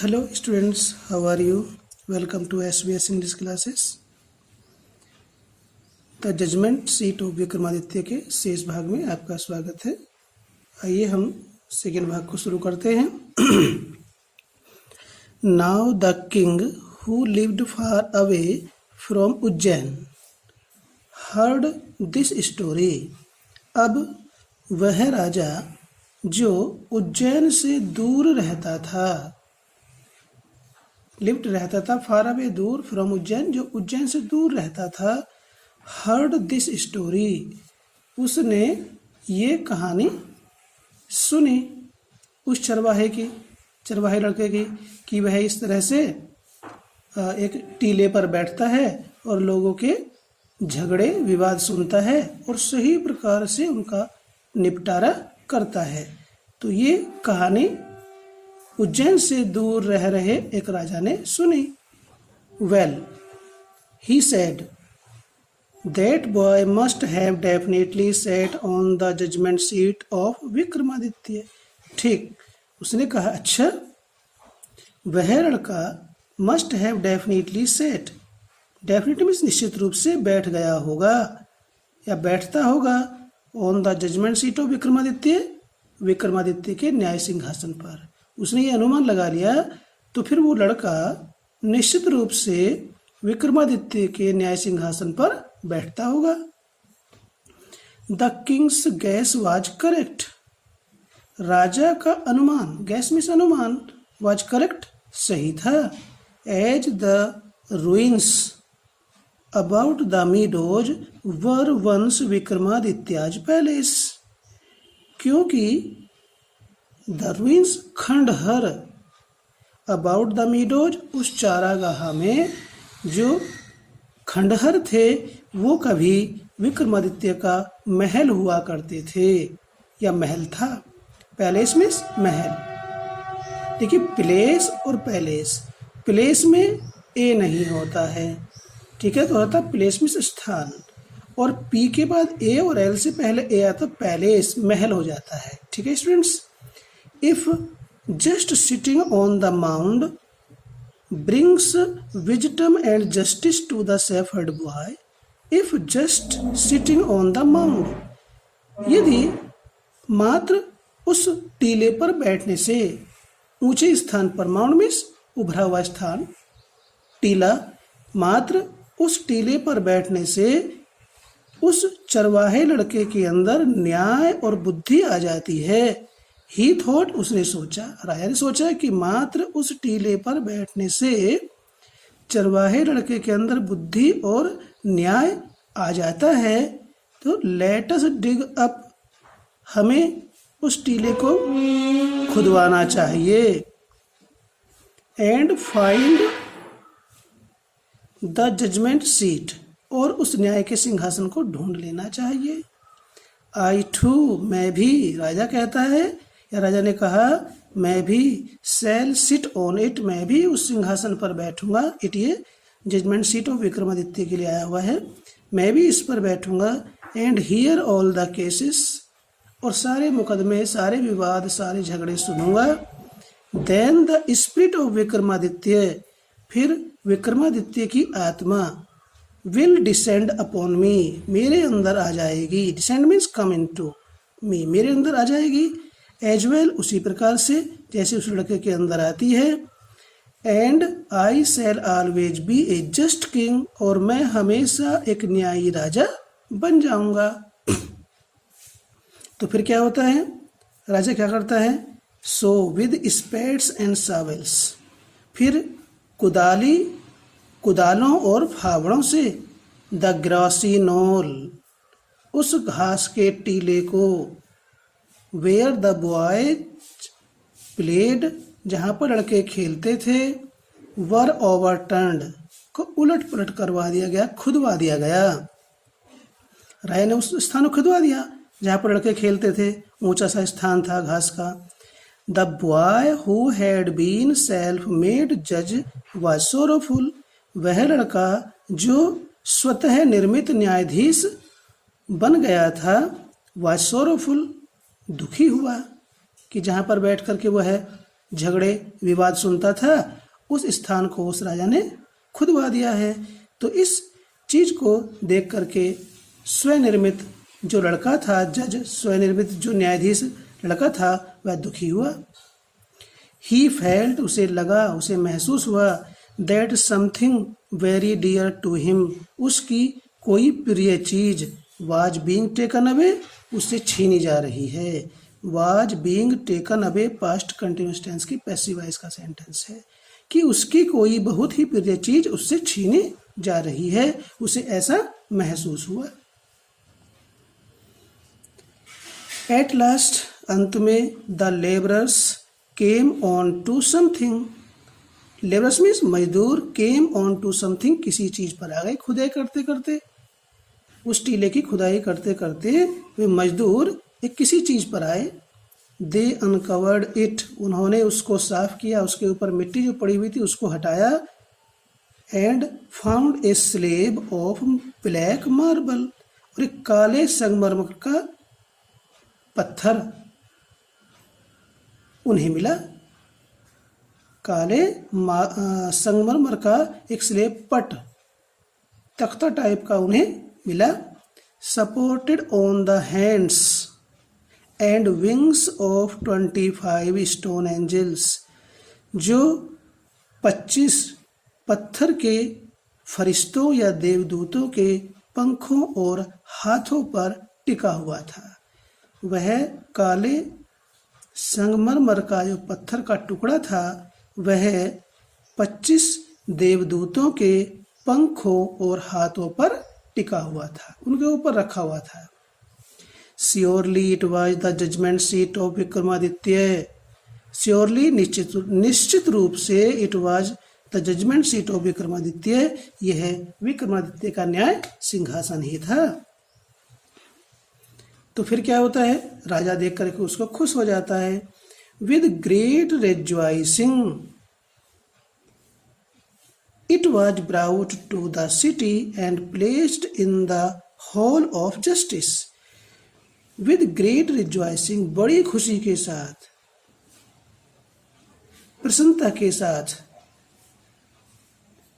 Hello students, how are you? Welcome to SBS English classes. The judgement seat of Vikramaditya के शेष भाग में आपका स्वागत है। आइए हम सेकेंड भाग को शुरू करते हैं। Now the king who lived far away from Ujjain heard this story. अब वह राजा जो उज्जैन से दूर रहता था, लिव्ड रहता था, फार अवे दूर, फ्रॉम उज्जैन जो उज्जैन से दूर रहता था, हर्ड दिस स्टोरी उसने ये कहानी सुनी उस चरवाहे लड़के की कि वह इस तरह से एक टीले पर बैठता है और लोगों के झगड़े विवाद सुनता है और सही प्रकार से उनका निपटारा करता है। तो ये कहानी उज्जैन से दूर रह रहे एक राजा ने सुनी। Well, he said, that boy must have definitely sat on the judgment seat of Vikramaditya. ठीक, उसने कहा अच्छा, वह लड़का must have definitely sat, definitely means निश्चित रूप से बैठ गया होगा या बैठता होगा, on the judgment seat of Vikramaditya के न्याय सिंहासन पर। उसने ये अनुमान लगा लिया, तो फिर वो लड़का निश्चित रूप से विक्रमादित्य के न्याय सिंहासन पर बैठता होगा। The king's guess was correct, राजा का अनुमान, गैस मीन्स अनुमान, वाज करेक्ट सही था। As the ruins about the meadows were once Vikramaditya's palace, क्योंकि द रुइंस खंडहर, अबाउट द मीडोज उस चारागाह में जो खंडहर थे वो कभी विक्रमादित्य का महल हुआ करते थे या महल था। पैलेस में महल। देखिए, प्लेस और पैलेस, प्लेस में ए नहीं होता है, ठीक है, तो होता प्लेस में स्थान, और पी के बाद ए और एल से पहले ए आता पैलेस, महल हो जाता है। ठीक है students. If just sitting on the mound brings wisdom and justice to the shepherd boy, if just sitting on the mound, यदि मात्र उस टीले पर बैठने से, ऊंचे स्थान पर, माउंड मीन्स उभरा हुआ स्थान, टीला, मात्र उस टीले पर बैठने से उस चरवाहे लड़के के अंदर न्याय और बुद्धि आ जाती है। ही थॉट, उसने सोचा, राजा ने सोचा कि मात्र उस टीले पर बैठने से चरवाहे लड़के के अंदर बुद्धि और न्याय आ जाता है, तो लेट अस डिग अप, हमें उस टीले को खुदवाना चाहिए। And find the judgement seat, और उस न्याय के सिंहासन को ढूंढ लेना चाहिए। आई टू, मैं भी, राजा कहता है या राजा ने कहा, मैं भी, शैल सिट ऑन इट, मैं भी उस सिंहासन पर बैठूंगा। इट ये जजमेंट सीट ऑफ विक्रमादित्य के लिए आया हुआ है, मैं भी इस पर बैठूंगा। And hear all the cases, और सारे मुकदमे, सारे विवाद, सारे झगड़े सुनूंगा। Then the spirit of Vikramaditya, फिर विक्रमादित्य की आत्मा, विल डिसेंड अपॉन मी, मेरे अंदर आ जाएगी। Descend means come into me, मेरे अंदर आ जाएगी। एज वेल, उसी प्रकार से जैसे उस लड़के के अंदर आती है। And I shell always be A just king, और मैं हमेशा एक न्यायी राजा बन जाऊंगा। तो फिर क्या होता है, राजा क्या करता है, सो विद स्पेड्स एंड शावल्स, फिर कुदालों और फावड़ों से, द ग्रासी नोल, उस घास के टीले को, वेयर द बॉय प्लेड, जहाँ पर लड़के खेलते थे, वर ओवरटर्न्ड, को उलट पलट करवा दिया गया, खुदवा दिया गया। राय ने उस स्थान को खुदवा दिया जहाँ पर लड़के खेलते थे, ऊंचा सा स्थान था घास का। The boy who had been self made जज वाज सोरोफुल, वह लड़का जो स्वतः निर्मित न्यायाधीश बन गया था, वाज सोरोफुल, दुखी हुआ कि जहाँ पर बैठ करके वह झगड़े विवाद सुनता था, उस स्थान को उस राजा ने खुदवा दिया है। तो इस चीज को देख करके स्वनिर्मित जो लड़का था, जज स्वनिर्मित जो न्यायाधीश लड़का था, वह दुखी हुआ। ही फेल्ट, उसे लगा, उसे महसूस हुआ, that something very dear to him, उसकी कोई प्रिय चीज वाज बीइंग टेकन अवे, उससे छीनी जा रही है। Was being taken away past continuous tense की पैसिव वॉइस का सेंटेंस है कि उसकी कोई बहुत ही प्रिय चीज उससे छीनी जा रही है, उसे ऐसा महसूस हुआ। एट लास्ट, अंत में, the labourers came on to something, labourers means मजदूर, केम ऑन टू समथिंग, किसी चीज पर आ गए खुदाई करते करते। उस टीले की खुदाई करते करते वे मजदूर एक किसी चीज पर आए। दे अनकवर्ड इट, उन्होंने उसको साफ किया, उसके ऊपर मिट्टी जो पड़ी हुई थी उसको हटाया। And found a slab of black marble, और एक काले संगमरमर का पत्थर उन्हें मिला। काले संगमरमर का एक स्लेब, पट, तख्ता टाइप का उन्हें मिला। Supported on the hands and wings of 25 stone angels, जो 25 पत्थर के फरिश्तों या देवदूतों के पंखों और हाथों पर टिका हुआ था। वह काले संगमरमर का जो पत्थर का टुकड़ा था, वह 25 देवदूतों के पंखों और हाथों पर टिका हुआ था, उनके ऊपर रखा हुआ था। Surely it was the judgement seat of Vikramaditya, surely निश्चित रूप से, it was the judgement seat of Vikramaditya, यह विक्रमादित्य का न्याय सिंहासन ही था। तो फिर क्या होता है, राजा देख करके उसको खुश हो जाता है। With great rejoicing it was brought to the city and placed in the hall of justice. With great rejoicing, बड़ी खुशी के साथ, प्रसन्नता के साथ,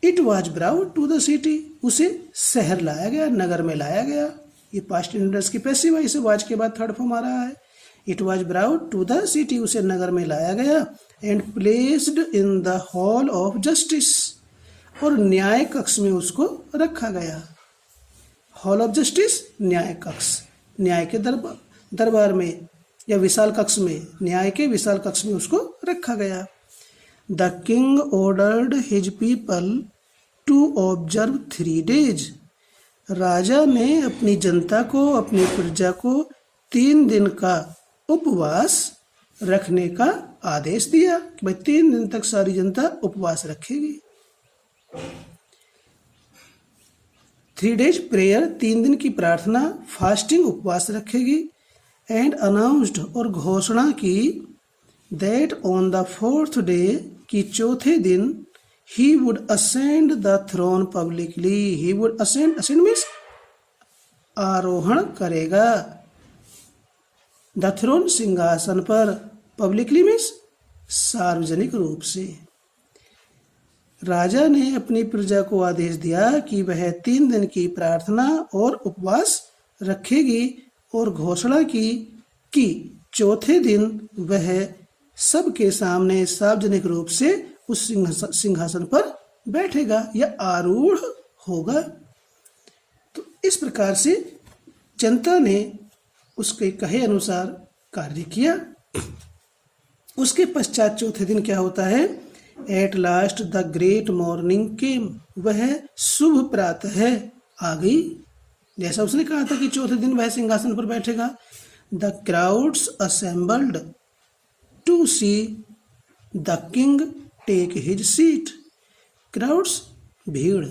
it was brought to the city, उसे शहर लाया गया, नगर में लाया गया। ये पास्ट इंडेक्स की पैसिव वॉइस है, वाज के बाद थर्ड फॉर्म आ रहा है। It was brought to the city, उसे नगर में लाया गया। And placed in the hall of justice, और न्याय कक्ष में उसको रखा गया। हॉल ऑफ जस्टिस, न्याय कक्ष, न्याय के दरबार में या विशाल कक्ष में, न्याय के विशाल कक्ष में उसको रखा गया। The king ordered his people to observe 3 days, राजा ने अपनी जनता को, अपनी प्रजा को 3 दिन का उपवास रखने का आदेश दिया कि भाई 3 दिन तक सारी जनता उपवास रखेगी। 3 days प्रेयर, 3 दिन की प्रार्थना, फास्टिंग, उपवास रखेगी। एंड अनाउंस्ड, और घोषणा की, that on the 4th day, कि चौथे दिन, he would ascend the throne publicly, he would ascend means आरोहण करेगा, the throne, सिंहासन पर, publicly means सार्वजनिक रूप से। राजा ने अपनी प्रजा को आदेश दिया कि वह 3 दिन की प्रार्थना और उपवास रखेगी, और घोषणा की कि चौथे दिन वह सबके सामने सार्वजनिक रूप से उस सिंहासन पर बैठेगा या आरूढ़ होगा। तो इस प्रकार से जनता ने उसके कहे अनुसार कार्य किया। उसके पश्चात चौथे दिन क्या होता है, at last the great morning came, वह शुभ प्रातः आ गई। जैसा उसने कहा था कि चौथे दिन वह सिंहासन पर बैठेगा। The crowds assembled to see the king take his seat, crowds, भीड़,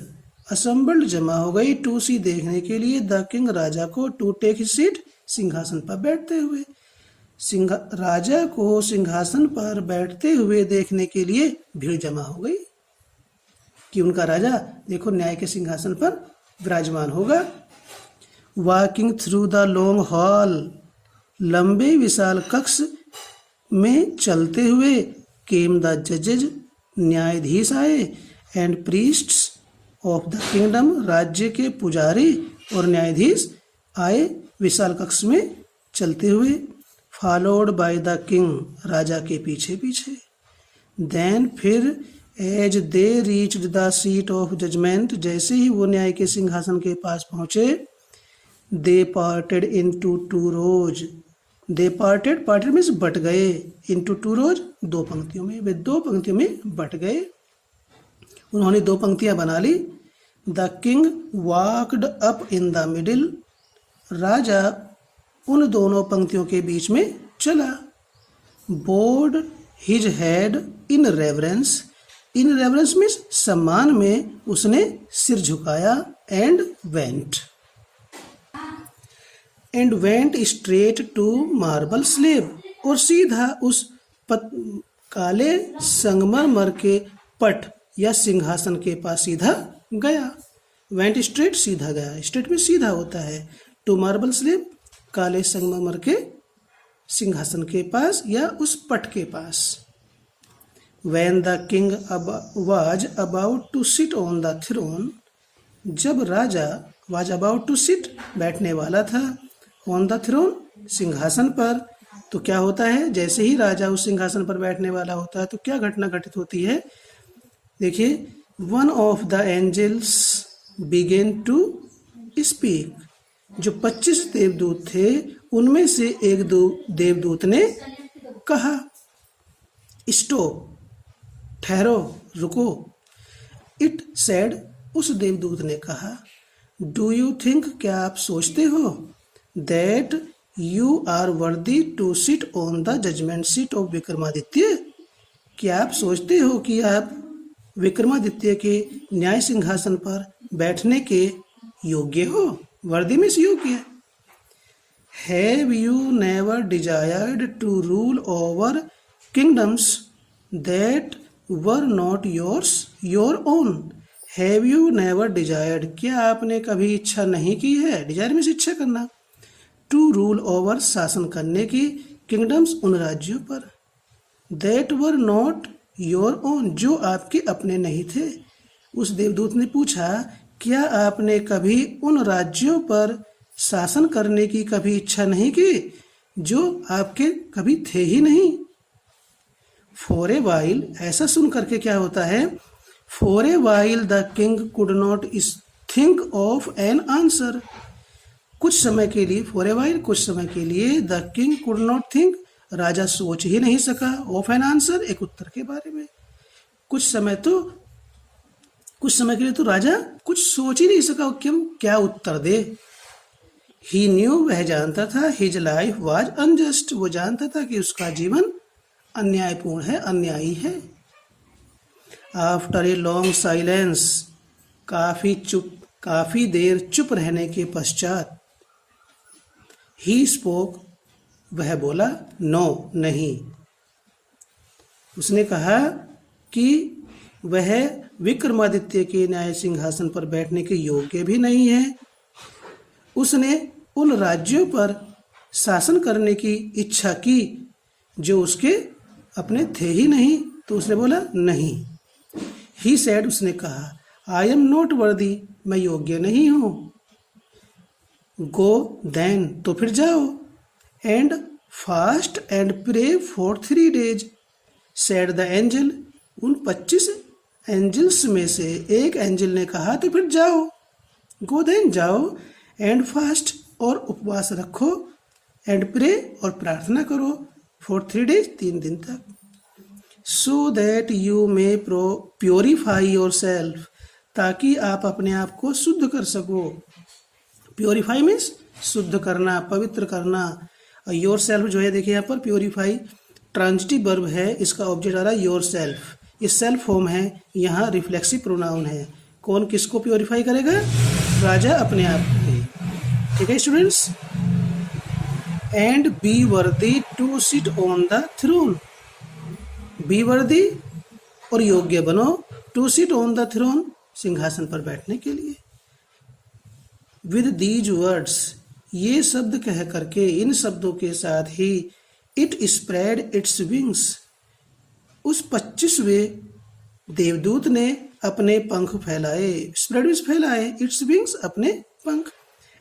असेंबल्ड, जमा हो गई, टू सी, देखने के लिए, द किंग, राजा को, टू टेक हिज सीट, सिंहासन पर बैठते हुए। राजा को सिंहासन पर बैठते हुए देखने के लिए भीड़ जमा हो गई कि उनका राजा देखो न्याय के सिंहासन पर विराजमान होगा। Walking through the long haul, लंबे विशाल कक्ष में चलते हुए, केम द जजेज, न्यायाधीश आए, and priests of the kingdom, राज्य के पुजारी और न्यायाधीश आए विशाल कक्ष में चलते हुए, फॉलोड बाय द किंग, राजा के पीछे पीछे। देन फिर as they reached the seat of judgement, जैसे ही वो न्याय के सिंहासन के पास पहुंचे, they parted into two rows, they parted means बट गए, इनटू टू रोज, दो पंक्तियों में, वे दो पंक्तियों में बट गए। उन्होंने दो पंक्तियां बना ली। The king walked up in the middle, राजा उन दोनों पंक्तियों के बीच में चला। Bowed his head in reverence, in reverence means सम्मान में उसने सिर झुकाया, and went straight to marble slab, और सीधा उस काले संगमरमर के पट या सिंहासन के पास सीधा गया। वेंट स्ट्रेट, सीधा गया, स्ट्रेट में सीधा होता है। टू मार्बल स्लेब, काले संगमरमर के सिंहासन के पास या उस पट के पास। When the king was about to sit on the throne, जब राजा was about to sit, बैठने वाला था, on the throne, सिंहासन पर, तो क्या होता है, जैसे ही राजा उस सिंहासन पर बैठने वाला होता है तो क्या घटना घटित होती है। देखिए, one of the angels began to speak, जो 25 देवदूत थे उनमें से एक देवदूत ने कहा, स्टॉप, ठहरो, रुको। इट सेड, उस देवदूत ने कहा, डू यू थिंक, क्या आप सोचते हो, that you are worthy to sit on the judgement seat of Vikramaditya, क्या आप सोचते हो कि आप विक्रमादित्य के न्याय सिंहासन पर बैठने के योग्य हो। वर्दी में योग्य। Have you never desired to rule over kingdoms that were not your own. Have you never desired, क्या आपने कभी इच्छा नहीं की है, डिजायर में इच्छा करना, टू रूल ओवर, शासन करने की, किंगडम्स, उन राज्यों पर, that were not your own, जो आपके अपने नहीं थे। उस देवदूत ने पूछा, क्या आपने कभी उन राज्यों पर शासन करने की कभी इच्छा नहीं की जो आपके कभी थे ही नहीं। फॉर ए वाइल, ऐसा सुन करके क्या होता है, for a while the king could not think of an answer, कुछ समय के लिए, फॉर ए वाइल, कुछ समय के लिए, the king could not think, राजा सोच ही नहीं सका, ऑफ एन आंसर, एक उत्तर के बारे में। कुछ समय के लिए तो राजा कुछ सोच ही नहीं सका, क्यों, क्या उत्तर दे। ही न्यू, वह जानता था, हिज लाइफ वाज अनजस्ट, वो जानता था कि उसका जीवन अन्यायपूर्ण है, अन्यायी है। आफ्टर ए लॉन्ग साइलेंस, काफी देर चुप रहने के पश्चात, ही स्पोक, वह बोला, नो, नहीं। उसने कहा कि वह विक्रमादित्य के न्याय सिंहासन पर बैठने के योग्य भी नहीं है। उसने उन राज्यों पर शासन करने की इच्छा की जो उसके अपने थे ही नहीं, तो उसने बोला नहीं। ही सेड, उसने कहा, आई एम नॉट वर्दी, मैं योग्य नहीं हूं। गो देन, तो फिर जाओ, and fast and pray for 3 days, said the angel, उन 25 एंजल्स में से एक एंजल ने कहा, तो फिर जाओ, गो देन, जाओ, एंड फास्ट, और उपवास रखो, एंड प्रे, और प्रार्थना करो, फॉर 3 days, 3 दिन तक, so that you may purify your self, ताकि आप अपने आप को शुद्ध कर सको। प्योरीफाई मीन्स शुद्ध करना, पवित्र करना। योर सेल्फ जो है, देखिए यहाँ पर प्योरीफाई ट्रांजिटिव वर्ब है, इसका ऑब्जेक्ट आ रहा है योर सेल्फ, ये सेल्फ फॉर्म है, यहाँ रिफ्लेक्सिव प्रोनाउन है। कौन किसको प्योरीफाई करेगा, राजा अपने आप को। ठीक है students, and be worthy to sit on the throne, be worthy, और योग्य बनो, to sit on the throne, सिंहासन पर बैठने के लिए। विद दीज वर्ड्स, ये शब्द कह करके, इन शब्दों के साथ ही, इट स्प्रेड इट्स विंग्स, उस 25वें देवदूत ने अपने पंख फैलाए, स्प्रेड विंग्स फैलाए, इट्स विंग्स अपने पंख,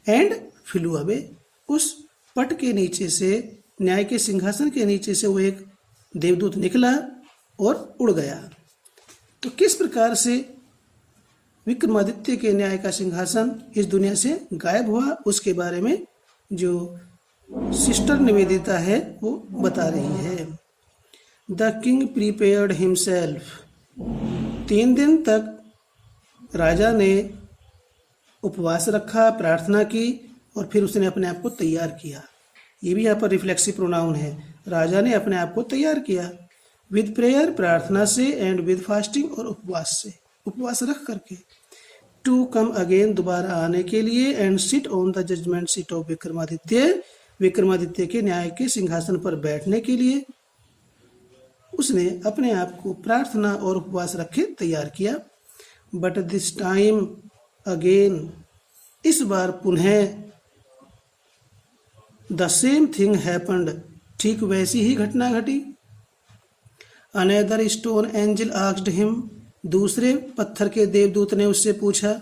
एंड फ्लू अवे, उस पट के नीचे से, न्याय के सिंहासन के नीचे से वो एक देवदूत निकला और उड़ गया। तो किस प्रकार से विक्रमादित्य के न्याय का सिंहासन इस दुनिया से गायब हुआ, उसके बारे में जो सिस्टर निवेदिता है वो बता रही है। द किंग प्रिपेयर्ड हिमसेल्फ, 3 दिन तक राजा ने उपवास रखा, प्रार्थना की और फिर उसने अपने आप को तैयार किया। ये भी यहाँ पर रिफ्लेक्सिव प्रोनाउन है, राजा ने अपने आप को तैयार किया। विद प्रेयर, प्रार्थना से, एंड विद फास्टिंग, और उपवास से, उपवास रख करके। टू कम अगेन, दोबारा आने के लिए, and sit on the judgement seat of Vikramaditya, Vikramaditya के न्याय के सिंहासन पर बैठने के लिए उसने अपने आप को प्रार्थना और उपवास रखे तैयार किया। बट दिस टाइम अगेन, इस बार पुनः, द सेम थिंग हैपेंड, ठीक वैसी ही घटना घटी। Another stone angel asked him, दूसरे पत्थर के देवदूत ने उससे पूछा,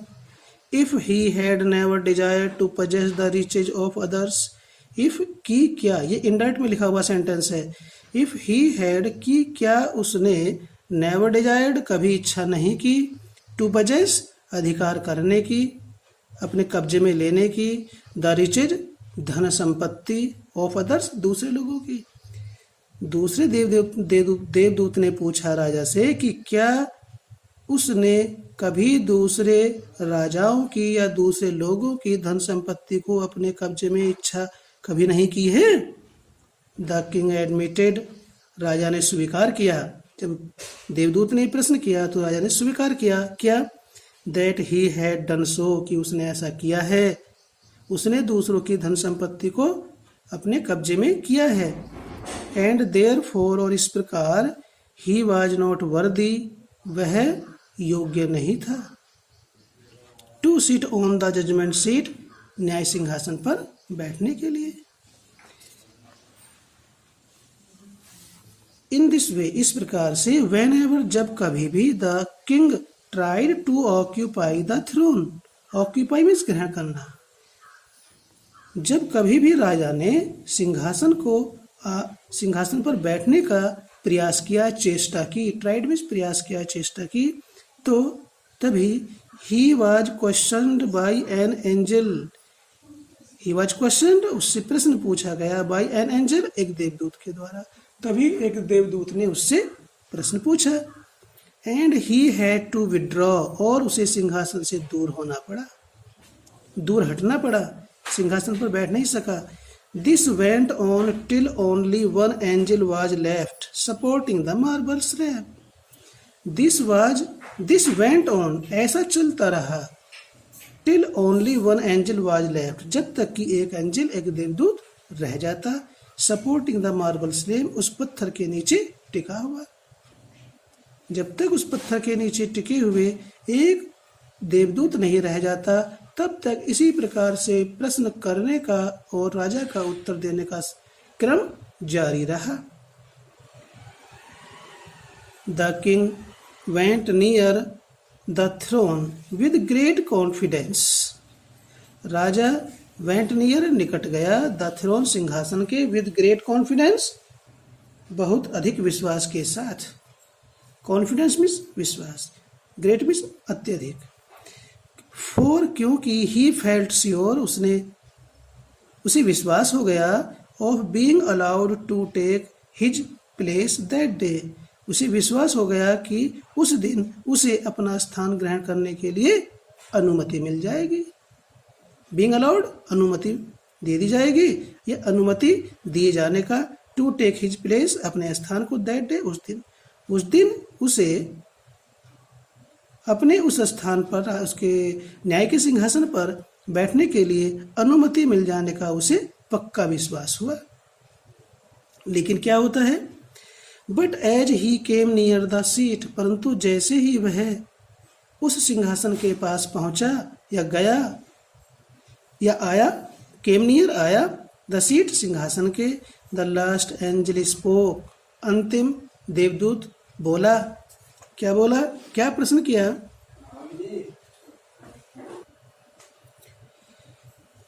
if he had never desire to possess the riches of others, if की क्या, ये इंडाइरेक्ट में लिखा हुआ सेंटेंस है। इफ ही हैड की क्या उसने, नेवर डिजायर्ड कभी इच्छा नहीं की, टू पजेस अधिकार करने की, अपने कब्जे में लेने की, द रिचेज धन संपत्ति, ऑफ अदर्स दूसरे लोगों की। दूसरे देवदूत ने पूछा राजा से कि क्या उसने कभी दूसरे राजाओं की या दूसरे लोगों की धन संपत्ति को अपने कब्जे में इच्छा कभी नहीं की है। द किंग एडमिटेड, राजा ने स्वीकार किया। जब देवदूत ने प्रश्न किया तो राजा ने स्वीकार किया, क्या, that he had done so, कि उसने ऐसा किया है, उसने दूसरों की धन संपत्ति को अपने कब्जे में किया है। एंड देयर फोर, और इस प्रकार, ही वॉज नॉट वर्दी, वह योग्य नहीं था, to sit on the judgement seat, न्याय सिंहासन पर बैठने के लिए। इन दिस वे, इस प्रकार से, वेन एवर, जब कभी भी, the king tried to occupy the throne, occupy means ग्रहण करना, जब कभी भी राजा ने सिंहासन पर बैठने का प्रयास किया, चेष्टा की, ट्राइड मीन्स प्रयास किया, चेष्टा की, तो तभी he was questioned by an angel, he was questioned, उससे प्रश्न पूछा गया, बाई एन एंजल, एक देवदूत के द्वारा, तभी एक देवदूत ने उससे प्रश्न पूछा। And he had to withdraw, और उसे सिंहासन से दूर होना पड़ा, दूर हटना पड़ा, सिंहासन पर बैठ नहीं सका। This went on till only one angel was left supporting the marble slab. This went on, ऐसा चलता रहा, till only one angel was left, जब तक कि एक एंजल, एक देवदूत रह जाता, सपोर्टिंग द मार्बल स्लैब, उस पत्थर के नीचे टिका हुआ। जब तक उस पत्थर के नीचे टिके हुए एक देवदूत नहीं रह जाता, तब तक इसी प्रकार से प्रश्न करने का और राजा का उत्तर देने का क्रम जारी रहा। The king went near the throne with great confidence, राजा वेंट नियर, निकट गया, द थ्रोन, सिंहासन के, विद ग्रेट कॉन्फिडेंस, बहुत अधिक विश्वास के साथ। कॉन्फिडेंस मीन्स विश्वास, ग्रेट मीन्स अत्यधिक। फोर, क्योंकि ही फेल्ट श्योर, उसे विश्वास हो गया, of being allowed to take his place that day, उसे विश्वास हो गया कि उस दिन उसे अपना स्थान ग्रहण करने के लिए अनुमति मिल जाएगी। बीइंग अलाउड, अनुमति दे दी जाएगी, यह अनुमति दिए जाने का, टू टेक हिज प्लेस, अपने स्थान को, दैट डे, उस दिन उसे अपने उस स्थान पर, उसके न्याय के सिंहासन पर बैठने के लिए अनुमति मिल जाने का उसे पक्का विश्वास हुआ। लेकिन क्या होता है, but as he came near the seat, परंतु जैसे ही वह उस सिंहासन के पास पहुंचा या गया या आया, केम नियर, आया, द सीट, सिंहासन के, द लास्ट एंजल स्पोक, अंतिम देवदूत बोला। क्या बोला, क्या प्रश्न किया?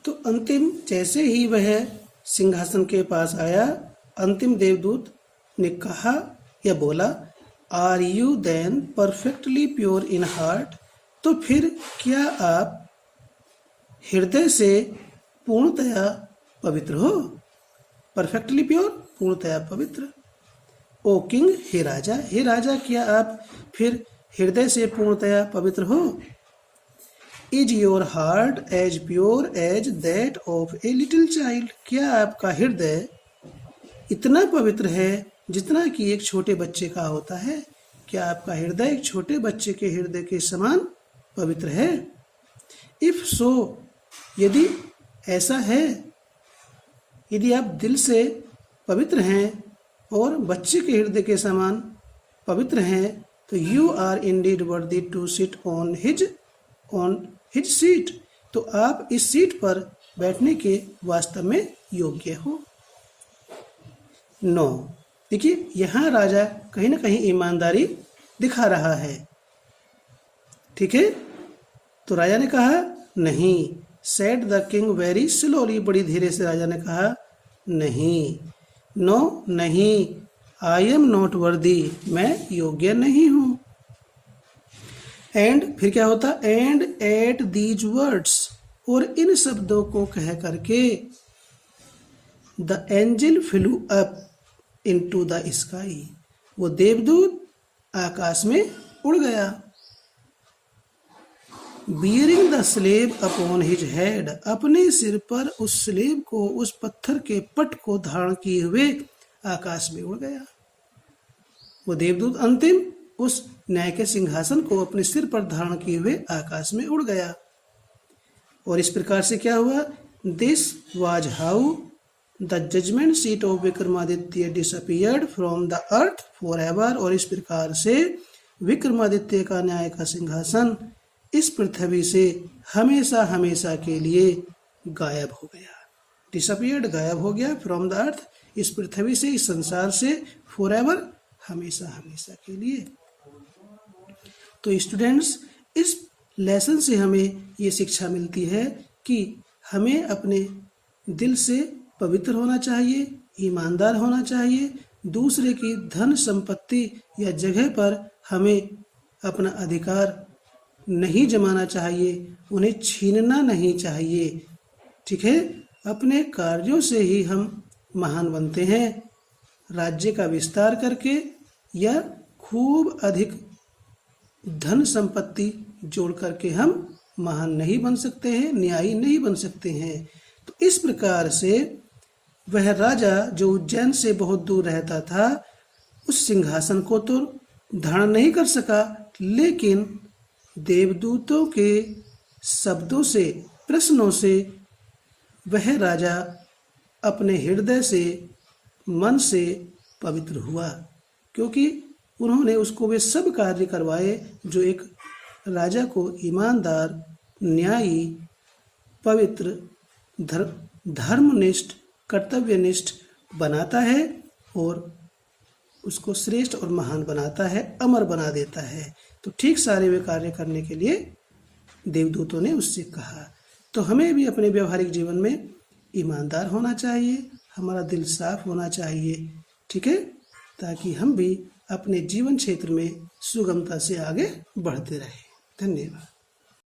तो अंतिम जैसे ही वह सिंहासन के पास आया, अंतिम देवदूत ने कहा या बोला, are you then perfectly pure in heart? तो फिर क्या आप हृदय से पूर्णतया पवित्र हो? परफेक्टली प्योर, पूर्णतया पवित्र। ओ किंग, हे राजा, क्या आप फिर हृदय से पूर्णतया पवित्र हो? Is your heart as pure as that of a little child? क्या आपका हृदय इतना पवित्र है जितना कि एक छोटे बच्चे का होता है? क्या आपका हृदय एक छोटे बच्चे के हृदय के समान पवित्र है? इफ सो, यदि ऐसा है, यदि आप दिल से पवित्र हैं और बच्चे के हृदय के समान पवित्र हैं, तो you are indeed worthy to sit on his seat. तो आप इस सीट पर बैठने के वास्तव में योग्य हो। 9, देखिए यहाँ राजा कहीं ना कहीं ईमानदारी दिखा रहा है। ठीक है, तो राजा ने कहा नहीं। Said the king very slowly, बड़ी धीरे से राजा ने कहा नहीं। नो, नहीं। आई एम नॉट वर्दी, मैं योग्य नहीं हूं। एंड फिर क्या होता? एंड एट दीज वर्ड्स, और इन शब्दों को कह करके the angel flu up into the sky, वो देवदूत आकाश में उड़ गया। Bearing the slab upon his head, अपने सिर पर उस स्लेब को, उस पत्थर के पट को धारण किए हुए आकाश में उड़ गया। वो देवदूत अंतिम उस न्याय के सिंहासन को अपने सिर पर धारण किए हुए आकाश में उड़ गया। और इस प्रकार से क्या हुआ? This was how the judgement seat of Vikramaditya disappeared from the earth for ever. और इस प्रकार से विक्रमादित्य का न्याय का सिंहासन इस पृथ्वी से हमेशा हमेशा के लिए गायब हो गया। डिसअपियर्ड, गायब हो गया, फ्रॉम द अर्थ, इस पृथ्वी से, इस संसार से, फॉर एवर, हमेशा हमेशा के लिए। तो स्टूडेंट्स, इस लेसन से हमें ये शिक्षा मिलती है कि हमें अपने दिल से पवित्र होना चाहिए, ईमानदार होना चाहिए। दूसरे की धन संपत्ति या जगह पर हमें अपना अधिकार नहीं जमाना चाहिए, उन्हें छीनना नहीं चाहिए। ठीक है, अपने कार्यों से ही हम महान बनते हैं। राज्य का विस्तार करके या खूब अधिक धन संपत्ति जोड़ करके हम महान नहीं बन सकते हैं, न्यायी नहीं बन सकते हैं। तो इस प्रकार से वह राजा जो उज्जैन से बहुत दूर रहता था, उस सिंहासन को तो धारण नहीं कर सका, लेकिन देवदूतों के शब्दों से, प्रश्नों से वह राजा अपने हृदय से, मन से पवित्र हुआ, क्योंकि उन्होंने उसको वे सब कार्य करवाए जो एक राजा को ईमानदार, न्यायी, पवित्र, धर्मनिष्ठ, कर्तव्यनिष्ठ बनाता है और उसको श्रेष्ठ और महान बनाता है, अमर बना देता है। तो ठीक सारे वे कार्य करने के लिए देवदूतों ने उससे कहा। तो हमें भी अपने व्यवहारिक जीवन में ईमानदार होना चाहिए, हमारा दिल साफ होना चाहिए। ठीक है, ताकि हम भी अपने जीवन क्षेत्र में सुगमता से आगे बढ़ते रहें। धन्यवाद।